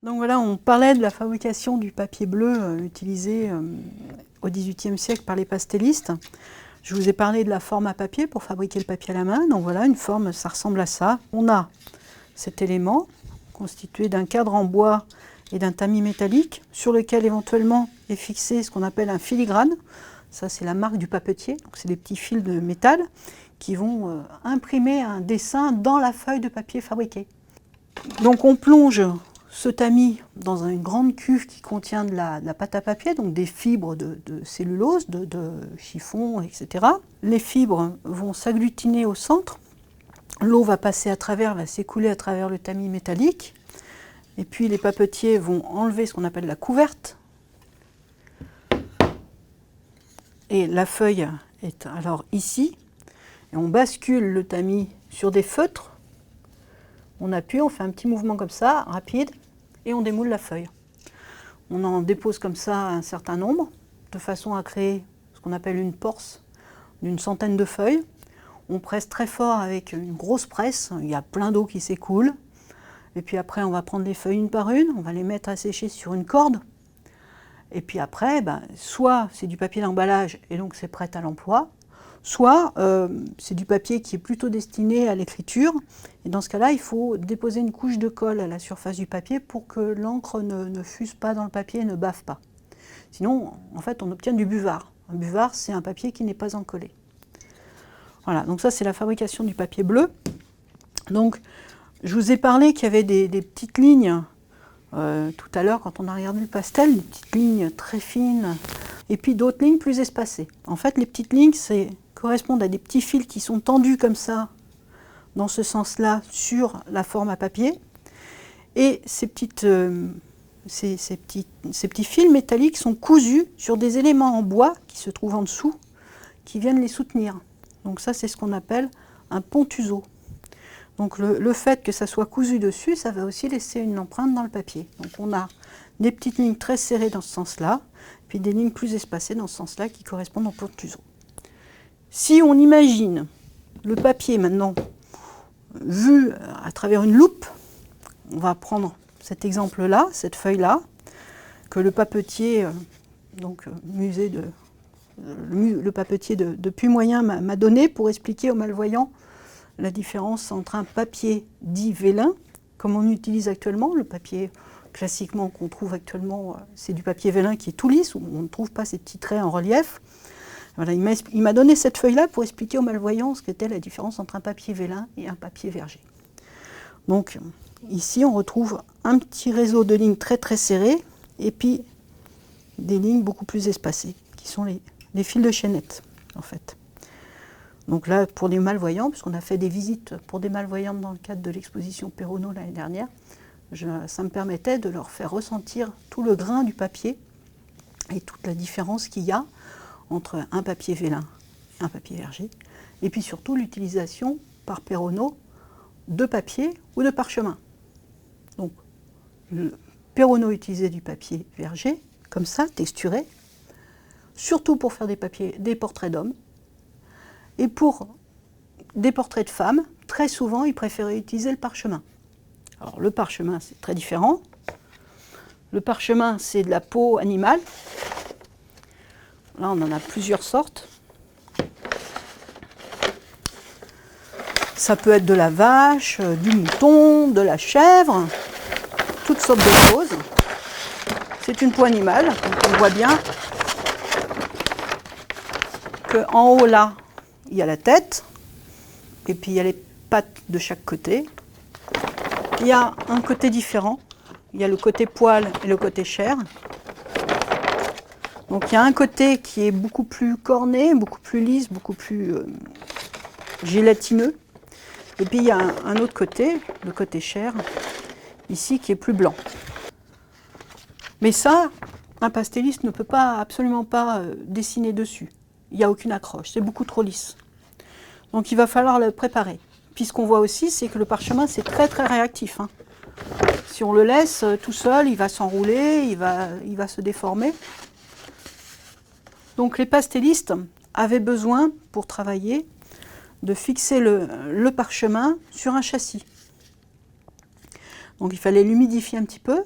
Donc voilà, on parlait de la fabrication du papier bleu utilisé au XVIIIe siècle par les pastellistes. Je vous ai parlé de la forme à papier pour fabriquer le papier à la main. Donc voilà, une forme, ça ressemble à ça. On a cet élément constitué d'un cadre en bois et d'un tamis métallique sur lequel éventuellement est fixé ce qu'on appelle un filigrane. Ça, c'est la marque du papetier. C'est des petits fils de métal qui vont imprimer un dessin dans la feuille de papier fabriquée. Donc on plonge ce tamis dans une grande cuve qui contient de la pâte à papier, donc des fibres de cellulose, de chiffon, etc. Les fibres vont s'agglutiner au centre, l'eau va passer à travers, va s'écouler à travers le tamis métallique, et puis les papetiers vont enlever ce qu'on appelle la couverte, et la feuille est alors ici, et on bascule le tamis sur des feutres. On appuie, on fait un petit mouvement comme ça, rapide, et on démoule la feuille. On en dépose comme ça un certain nombre, de façon à créer ce qu'on appelle une porce d'une centaine de feuilles. On presse très fort avec une grosse presse, il y a plein d'eau qui s'écoule. Et puis après, on va prendre les feuilles une par une, on va les mettre à sécher sur une corde. Et puis après, soit c'est du papier d'emballage, et donc c'est prêt à l'emploi, soit c'est du papier qui est plutôt destiné à l'écriture. Et dans ce cas-là, il faut déposer une couche de colle à la surface du papier pour que l'encre ne fuse pas dans le papier et ne bave pas. Sinon, en fait, on obtient du buvard. Un buvard, c'est un papier qui n'est pas encollé. Voilà, donc ça, c'est la fabrication du papier bleu. Donc, je vous ai parlé qu'il y avait des petites lignes tout à l'heure, quand on a regardé le pastel, des petites lignes très fines, et puis d'autres lignes plus espacées. En fait, les petites lignes correspondent à des petits fils qui sont tendus comme ça, dans ce sens-là, sur la forme à papier. Et ces petits fils métalliques sont cousus sur des éléments en bois qui se trouvent en dessous, qui viennent les soutenir. Donc ça, c'est ce qu'on appelle un pontuseau. Donc le fait que ça soit cousu dessus, ça va aussi laisser une empreinte dans le papier. Donc on a des petites lignes très serrées dans ce sens-là, puis des lignes plus espacées dans ce sens-là qui correspondent au pontuseau. Si on imagine le papier maintenant vu à travers une loupe, on va prendre cet exemple-là, cette feuille-là, que le papetier, le papetier de Puy-Moyen m'a donné pour expliquer aux malvoyants la différence entre un papier dit vélin, comme on utilise actuellement, le papier classiquement qu'on trouve actuellement, c'est du papier vélin qui est tout lisse, où on ne trouve pas ces petits traits en relief. Voilà, il m'a donné cette feuille-là pour expliquer aux malvoyants ce qu'était la différence entre un papier vélin et un papier verger. Donc ici, on retrouve un petit réseau de lignes très très serrées, et puis des lignes beaucoup plus espacées, qui sont les fils de chaînette, en fait. Donc là, pour des malvoyants, puisqu'on a fait des visites pour des malvoyants dans le cadre de l'exposition Perronneau l'année dernière, ça me permettait de leur faire ressentir tout le grain du papier et toute la différence qu'il y a entre un papier vélin et un papier verger, et puis surtout l'utilisation par Perronneau de papier ou de parchemin. Donc, Perronneau utilisait du papier verger, comme ça, texturé, surtout pour faire des portraits d'hommes. Et pour des portraits de femmes, très souvent, ils préféraient utiliser le parchemin. Alors, le parchemin, c'est très différent. Le parchemin, c'est de la peau animale. Là, on en a plusieurs sortes. Ça peut être de la vache, du mouton, de la chèvre, toutes sortes de choses. C'est une peau animale, donc on voit bien qu'en haut, là, il y a la tête, et puis il y a les pattes de chaque côté. Il y a un côté différent, il y a le côté poil et le côté chair. Donc il y a un côté qui est beaucoup plus corné, beaucoup plus lisse, beaucoup plus gélatineux. Et puis il y a un autre côté, le côté chair, ici qui est plus blanc. Mais ça, un pastelliste ne peut absolument pas dessiner dessus. Il n'y a aucune accroche, c'est beaucoup trop lisse. Donc il va falloir le préparer. Puis ce qu'on voit aussi, c'est que le parchemin, c'est très très réactif. Si on le laisse tout seul, il va s'enrouler, il va se déformer. Donc les pastellistes avaient besoin, pour travailler, de fixer le parchemin sur un châssis. Donc il fallait l'humidifier un petit peu,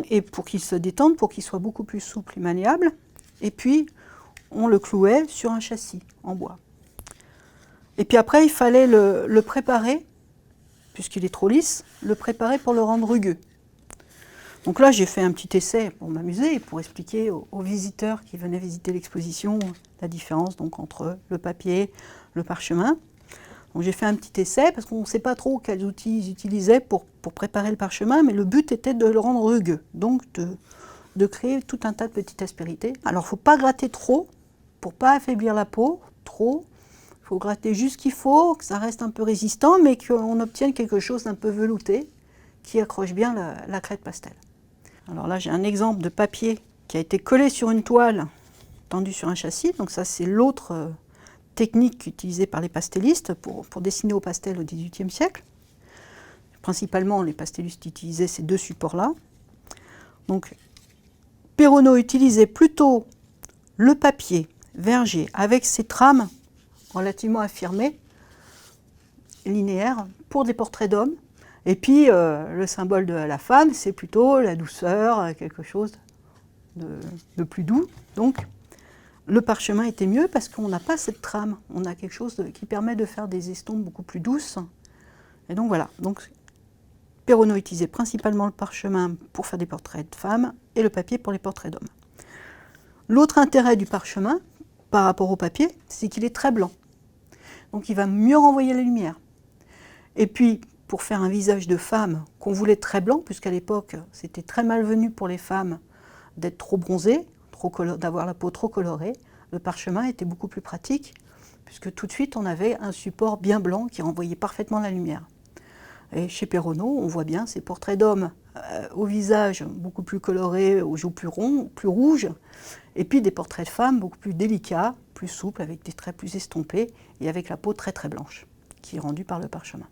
et pour qu'il se détende, pour qu'il soit beaucoup plus souple et maniable. Et puis, on le clouait sur un châssis en bois. Et puis après, il fallait le préparer, puisqu'il est trop lisse, le préparer pour le rendre rugueux. Donc là, j'ai fait un petit essai pour m'amuser et pour expliquer aux visiteurs qui venaient visiter l'exposition la différence donc, entre le papier, le parchemin. Donc j'ai fait un petit essai parce qu'on ne sait pas trop quels outils ils utilisaient pour préparer le parchemin, mais le but était de le rendre rugueux, donc de créer tout un tas de petites aspérités. Alors il ne faut pas gratter trop pour ne pas affaiblir la peau, trop. Il faut gratter juste ce qu'il faut, que ça reste un peu résistant, mais qu'on obtienne quelque chose d'un peu velouté qui accroche bien la crête pastel. Alors là, j'ai un exemple de papier qui a été collé sur une toile tendue sur un châssis. Donc ça, c'est l'autre technique utilisée par les pastellistes pour dessiner au pastel au XVIIIe siècle. Principalement, les pastellistes utilisaient ces deux supports-là. Donc, Perronneau utilisait plutôt le papier verger avec ses trames relativement affirmées, linéaires, pour des portraits d'hommes. Et puis, le symbole de la femme, c'est plutôt la douceur, quelque chose de plus doux. Donc, le parchemin était mieux parce qu'on n'a pas cette trame. On a quelque chose qui permet de faire des estompes beaucoup plus douces. Et donc, voilà. Donc, Perronneau utilisait principalement le parchemin pour faire des portraits de femmes et le papier pour les portraits d'hommes. L'autre intérêt du parchemin, par rapport au papier, c'est qu'il est très blanc. Donc, il va mieux renvoyer la lumière. Et puis, pour faire un visage de femme qu'on voulait très blanc, puisqu'à l'époque, c'était très malvenu pour les femmes d'être trop bronzées, d'avoir la peau trop colorée, le parchemin était beaucoup plus pratique, puisque tout de suite, on avait un support bien blanc qui renvoyait parfaitement la lumière. Et chez Perronneau, on voit bien ces portraits d'hommes au visage beaucoup plus coloré, aux joues plus ronds, plus rouges, et puis des portraits de femmes beaucoup plus délicats, plus souples, avec des traits plus estompés, et avec la peau très très blanche, qui est rendue par le parchemin.